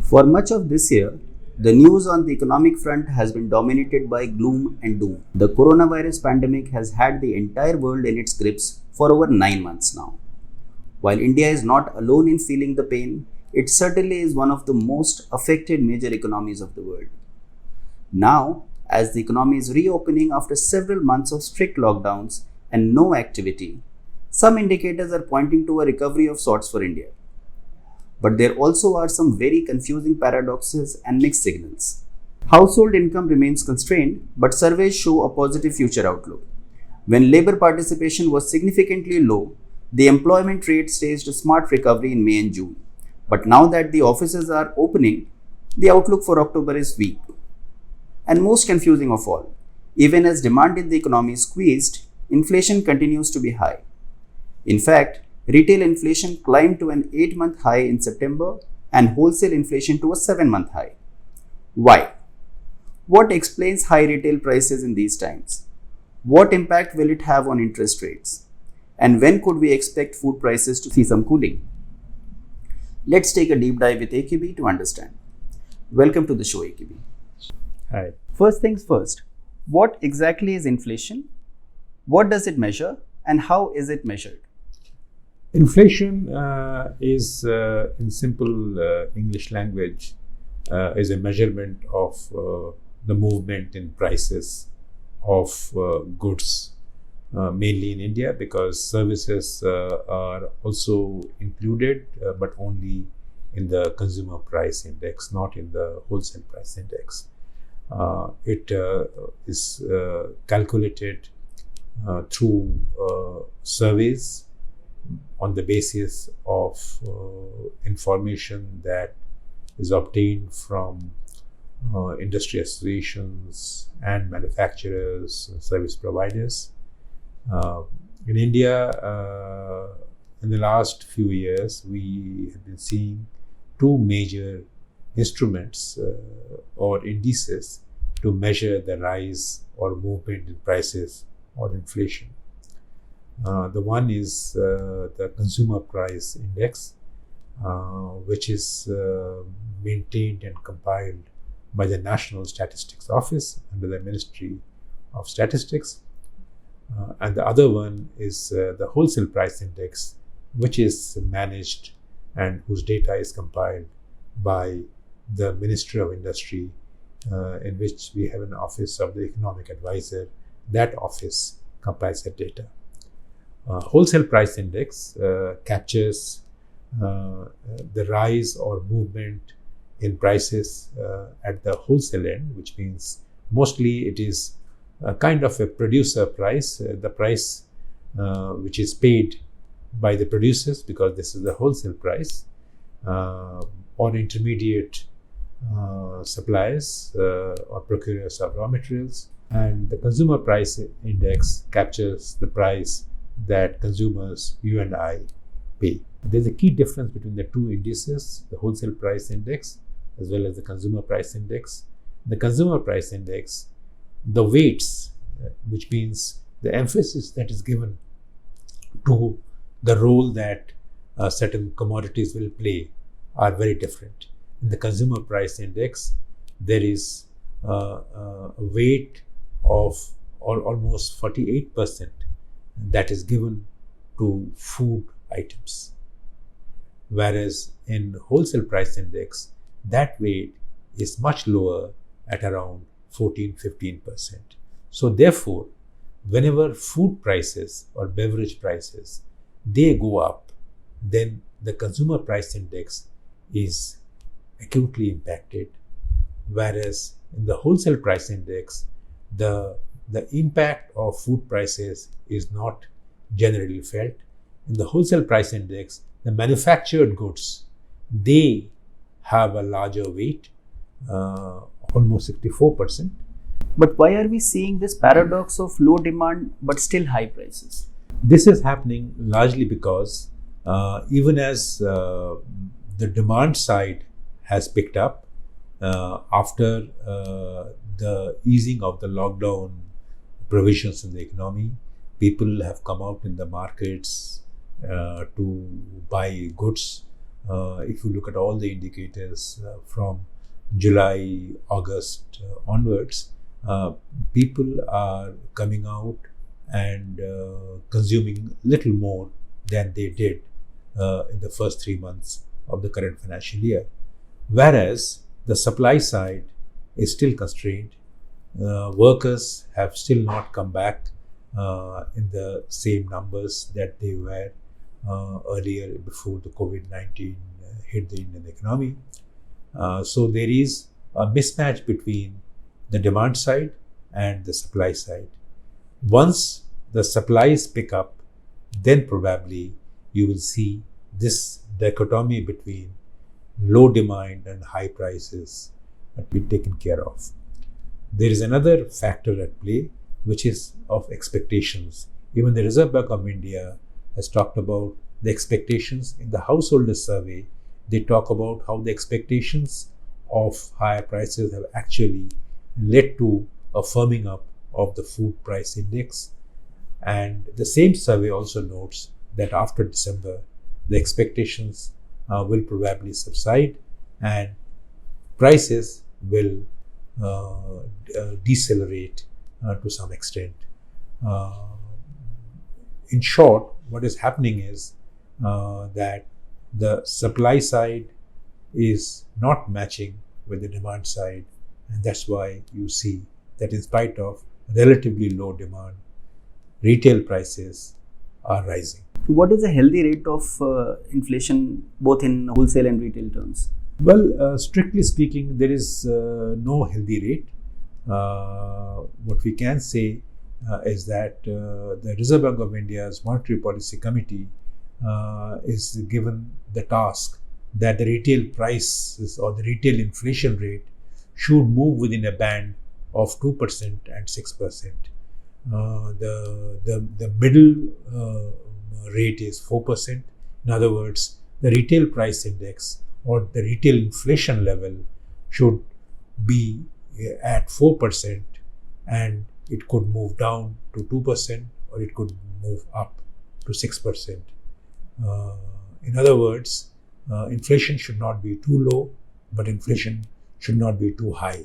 For much of this year, the news on the economic front has been dominated by gloom and doom. The coronavirus pandemic has had the entire world in its grips for over 9 months now. While India is not alone in feeling the pain, it certainly is one of the most affected major economies of the world. Now, as the economy is reopening after several months of strict lockdowns and no activity, some indicators are pointing to a recovery of sorts for India. But there also are some very confusing paradoxes and mixed signals. Household income remains constrained, but surveys show a positive future outlook. When labor participation was significantly low, the employment rate staged a smart recovery in May and June. But now that the offices are opening, the outlook for October is weak. And most confusing of all, even as demand in the economy is squeezed, inflation continues to be high. In fact, retail inflation climbed to an 8-month high in September and wholesale inflation to a 7-month high. Why? What explains high retail prices in these times? What impact will it have on interest rates? And when could we expect food prices to see some cooling? Let's take a deep dive with AQB to understand. Welcome to the show, AQB. Hi. First things first, what exactly is inflation? What does it measure and how is it measured? Inflation is, in simple English language, is a measurement of the movement in prices of goods, mainly in India, because services are also included, but only in the consumer price index, not in the wholesale price index. It is calculated through surveys on the basis of information that is obtained from industry associations and manufacturers and service providers. In India, in the last few years, we have been seeing two major instruments or indices to measure the rise or movement in prices or inflation. The one is the consumer price index, which is maintained and compiled by the National Statistics Office under the Ministry of Statistics. And the other one is the wholesale price index, which is managed and whose data is compiled by the Ministry of Industry, in which we have an office of the economic advisor. That office compiles that data. Wholesale price index captures the rise or movement in prices at the wholesale end, which means mostly it is a kind of a producer price, the price which is paid by the producers, because this is the wholesale price, or intermediate suppliers or procurers of raw materials. And the consumer price index captures the price that consumers, you and I, pay. There's a key difference between the two indices, the wholesale price index as well as the consumer price index. The consumer price index, the weights, which means the emphasis that is given to the role that certain commodities will play, are very different. In the consumer price index, there is a weight of almost 48% that is given to food items, whereas in wholesale price index, that weight is much lower at around 14-15%. So therefore, whenever food prices or beverage prices, they go up, then the consumer price index is acutely impacted, whereas in the wholesale price index, the impact of food prices is not generally felt. In the wholesale price index, the manufactured goods, they have a larger weight, almost 64%. But why are we seeing this paradox of low demand but still high prices? This is happening largely because even as the demand side has picked up after the easing of the lockdown provisions in the economy, people have come out in the markets to buy goods If you look at all the indicators from July, August onwards, people are coming out and consuming little more than they did in the first 3 months of the current financial year. Whereas the supply side is still constrained. Workers have still not come back in the same numbers that they were earlier before the COVID-19 hit the Indian economy. So there is a mismatch between the demand side and the supply side. Once the supplies pick up, then probably you will see this dichotomy between low demand and high prices be taken care of. There is another factor at play, which is of expectations. Even the Reserve Bank of India has talked about the expectations in the householder survey. They talk about how the expectations of higher prices have actually led to a firming up of the food price index. And the same survey also notes that after December, the expectations will probably subside and prices will decelerate to some extent. In short, what is happening is that the supply side is not matching with the demand side, and that's why you see that in spite of relatively low demand, retail prices are rising. What is a healthy rate of inflation both in wholesale and retail terms? Well, strictly speaking, there is no healthy rate. What we can say is that the Reserve Bank of India's Monetary Policy Committee is given the task that the retail prices or the retail inflation rate should move within a band of 2% and 6%. The middle rate is 4%. In other words, the retail price index or the retail inflation level should be at 4%, and it could move down to 2% or it could move up to 6%. In other words, inflation should not be too low, but inflation should not be too high.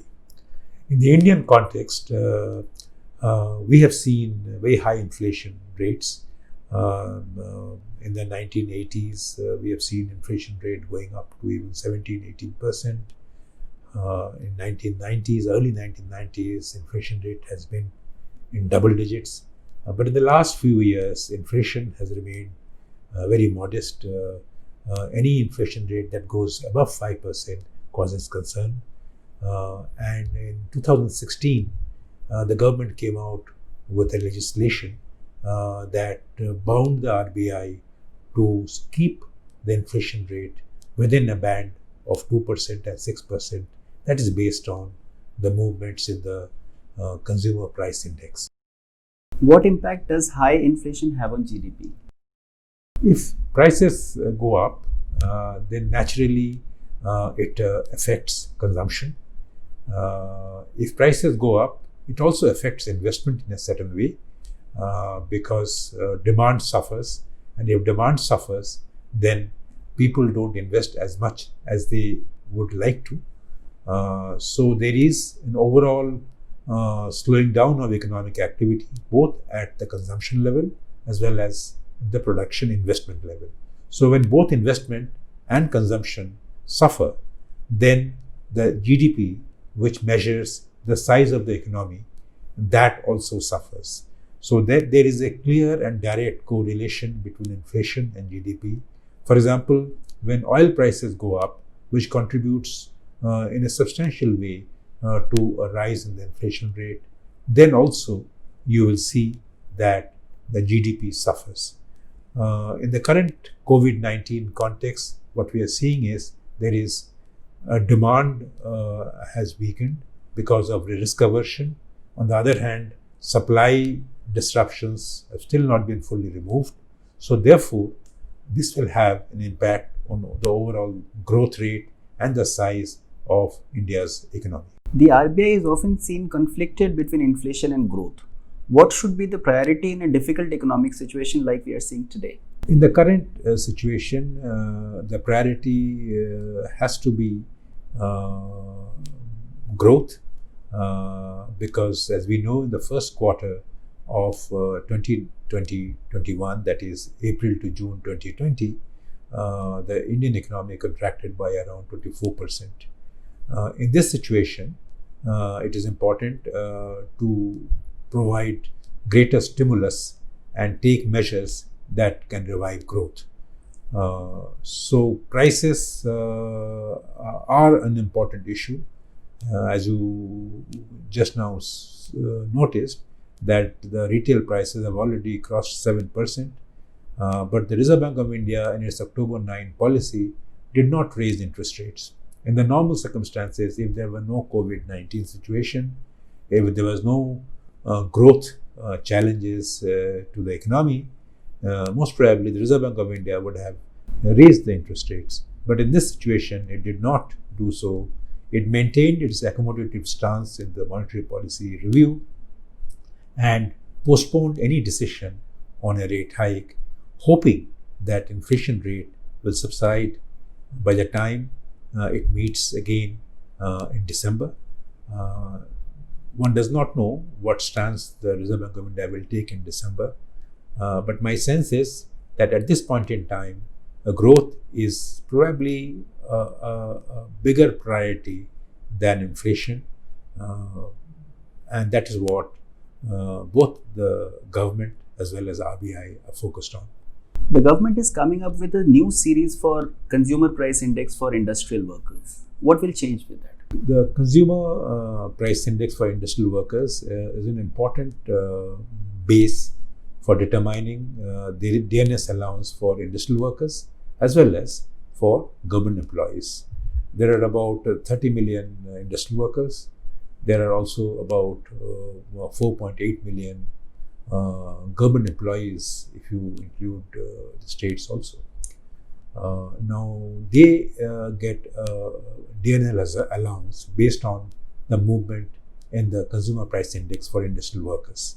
In the Indian context, we have seen very high inflation rates. In the 1980s, we have seen inflation rate going up to even 17-18%. In 1990s, early 1990s, inflation rate has been in double digits. But in the last few years, inflation has remained very modest. Any inflation rate that goes above 5% causes concern. And in 2016, the government came out with a legislation that bound the RBI to keep the inflation rate within a band of 2% and 6%. That is based on the movements in the consumer price index. What impact does high inflation have on GDP? If prices go up, then naturally it affects consumption. If prices go up, it also affects investment in a certain way because demand suffers. And if demand suffers, then people don't invest as much as they would like to. So there is an overall slowing down of economic activity, both at the consumption level as well as the production investment level. So when both investment and consumption suffer, then the GDP, which measures the size of the economy, that also suffers. So there is a clear and direct correlation between inflation and GDP. For example, when oil prices go up, which contributes in a substantial way to a rise in the inflation rate, then also you will see that the GDP suffers. In the current COVID-19 context, what we are seeing is there is demand has weakened because of risk aversion. On the other hand, supply disruptions have still not been fully removed. So therefore, this will have an impact on the overall growth rate and the size of India's economy. The RBI is often seen conflicted between inflation and growth. What should be the priority in a difficult economic situation like we are seeing today? In the current situation, the priority has to be growth, because as we know, in the first quarter of 2020-21, that is April to June 2020, the Indian economy contracted by around 24%. In this situation, it is important to provide greater stimulus and take measures that can revive growth. So prices are an important issue. As you just now noticed, that the retail prices have already crossed 7%, but the Reserve Bank of India in its October 9 policy did not raise interest rates. In the normal circumstances, if there were no COVID-19 situation, if there was no growth challenges to the economy, most probably the Reserve Bank of India would have raised the interest rates. But in this situation, it did not do so. It maintained its accommodative stance in the monetary policy review and postponed any decision on a rate hike, hoping that inflation rate will subside by the time it meets again in December. One does not know what stance the Reserve Bank of India will take in December, but my sense is that at this point in time, growth is probably a bigger priority than inflation, and that is what both the government as well as RBI are focused on. The government is coming up with a new series for consumer price index for industrial workers. What will change with that? The consumer price index for industrial workers is an important base for determining the dearness allowance for industrial workers as well as for government employees. There are about 30 million industrial workers. There are also about 4.8 million government employees, if you include the states also. Now they get a DNL allowance based on the movement in the consumer price index for industrial workers.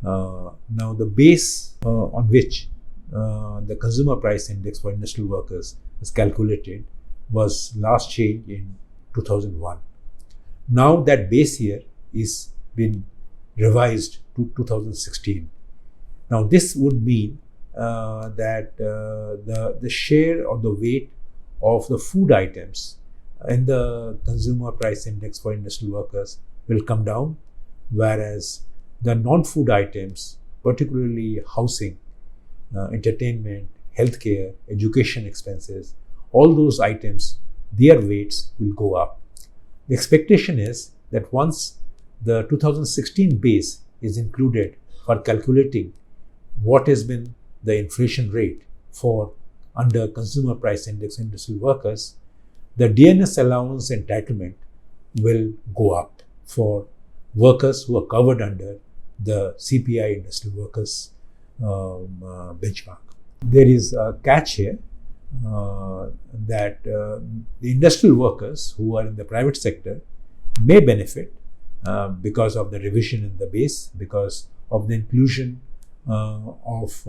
Now the base on which the consumer price index for industrial workers is calculated was last changed in 2001. Now that base year is been revised to 2016. Now this would mean that the share or the weight of the food items in the consumer price index for industrial workers will come down, whereas the non-food items, particularly housing, entertainment, healthcare, education expenses, all those items, their weights will go up. The expectation is that once the 2016 base is included for calculating what has been the inflation rate for under consumer price index industrial workers, the DNS allowance entitlement will go up for workers who are covered under the CPI industrial workers benchmark. There is a catch here that the industrial workers who are in the private sector may benefit because of the revision in the base, because of the inclusion of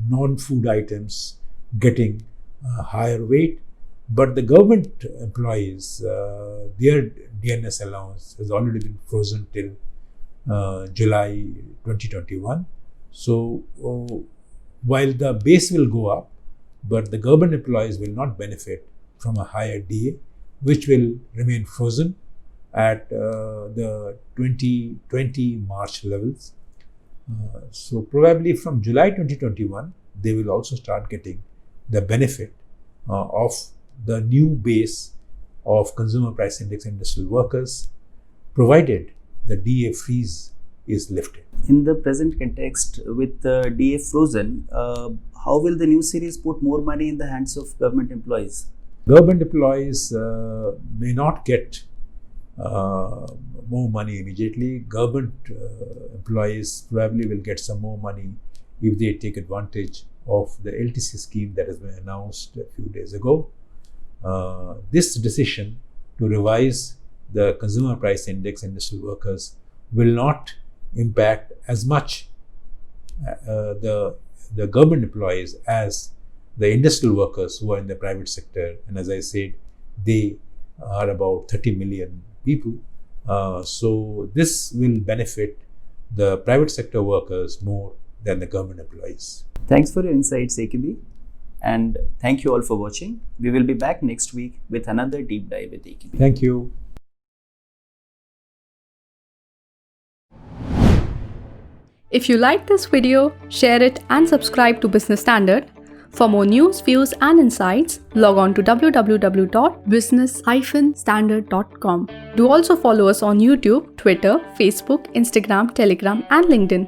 non-food items getting higher weight. But the government employees, their DNS allowance has already been frozen till July 2021. So while the base will go up, but the government employees will not benefit from a higher DA, which will remain frozen at the 2020 March levels. So probably from July 2021, they will also start getting the benefit of the new base of consumer price index industrial workers, provided the DA freeze is lifted. In the present context, with the DA frozen, how will the new series put more money in the hands of government employees? Government employees may not get more money immediately. Government employees probably will get some more money if they take advantage of the LTC scheme that has been announced a few days ago. This decision to revise the consumer price index industrial workers will not impact as much the the government employees as the industrial workers who are in the private sector. And as I said, they are about 30 million people. So this will benefit the private sector workers more than the government employees. Thanks for your insights, AKB. And thank you all for watching. We will be back next week with another deep dive with AKB. Thank you. If you like this video, share it and subscribe to Business Standard. For more news, views and insights, log on to www.business-standard.com. Do also follow us on YouTube, Twitter, Facebook, Instagram, Telegram and LinkedIn.